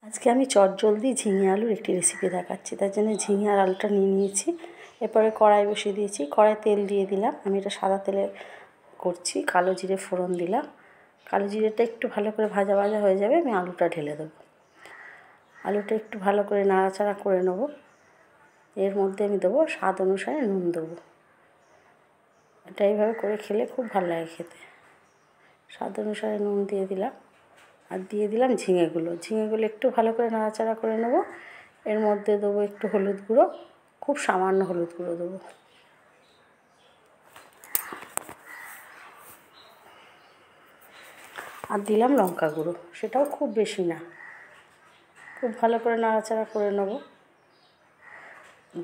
আজকে আমি চটজলদি ঝিঙে আলুর একটি রেসিপি দেখাচ্ছি। তার জন্য ঝিঙে আর আলুটা নিয়ে নিয়েছি। এরপরে কড়াই বসিয়ে দিয়েছি। কড়াই তেল দিয়ে দিলাম। আমি এটা সাদা তেলে করছি। কালো জিরে ফোড়ন দিলাম। কালো জিরেটা একটু ভালো করে ভাজা ভাজা হয়ে যাবে, আমি আলুটা ঢেলে দেবো। আলুটা একটু ভালো করে নাড়াচাড়া করে নেব। এর মধ্যে আমি দেবো স্বাদ অনুসারে নুন দেবো। এটা এইভাবে করে খেলে খুব ভালো লাগে খেতে। স্বাদ অনুসারে নুন দিয়ে দিলাম আর দিয়ে দিলাম ঝিঙেগুলো একটু ভালো করে নাড়াচাড়া করে নেব। এর মধ্যে দেবো একটু হলুদ গুঁড়ো, খুব সামান্য হলুদ গুঁড়ো দেবো। আর দিলাম লঙ্কা গুঁড়ো, সেটাও খুব বেশি না। খুব ভালো করে নাড়াচাড়া করে নেব।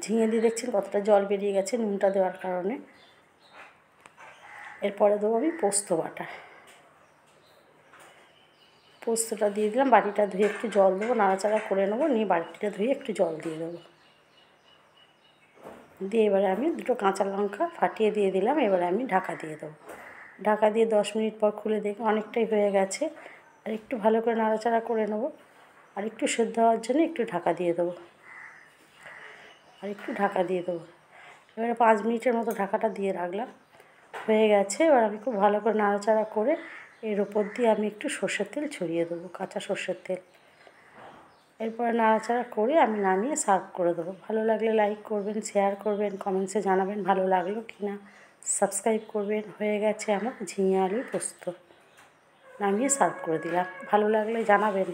ঝিঙে দিয়ে দেখছেন কতটা জল বেরিয়ে গেছে নুনটা দেওয়ার কারণে। এরপরে দেবো আমি পোস্ত বাটা। পোস্তটা দিয়ে দিলাম। বাটিটা ধুয়ে একটু জল দেবো, নাড়াচাড়া করে নেবো, নিয়ে বাটিটা ধুয়ে একটু জল দিয়ে দেবো। দিয়ে এবারে আমি দুটো কাঁচা লঙ্কা ফাটিয়ে দিয়ে দিলাম। এবারে আমি ঢাকা দিয়ে দেবো। ঢাকা দিয়ে 10 মিনিট পর খুলে দেখি অনেকটাই হয়ে গেছে। আর একটু ভালো করে নাড়াচাড়া করে নেবো। আর একটু সেদ্ধ হওয়ার জন্য একটু ঢাকা দিয়ে দেবো। এবারে 5 মিনিটের মতো ঢাকাটা দিয়ে রাখলাম। হয়ে গেছে। এবার আমি খুব ভালো করে নাড়াচাড়া করে এর ওপর দিয়ে আমি একটু সর্ষের তেল ছড়িয়ে দেবো, কাঁচা সর্ষের তেল। এরপরে নাড়াচাড়া করে আমি নামিয়ে সার্ভ করে দেবো। ভালো লাগলে লাইক করবেন, শেয়ার করবেন, কমেন্টসে জানাবেন ভালো লাগলো কি না, সাবস্ক্রাইব করবেন। হয়ে গেছে আমার ঝিঙে আলুর পোস্ত। নামিয়ে সার্ভ করে দিলাম। ভালো লাগলে জানাবেন।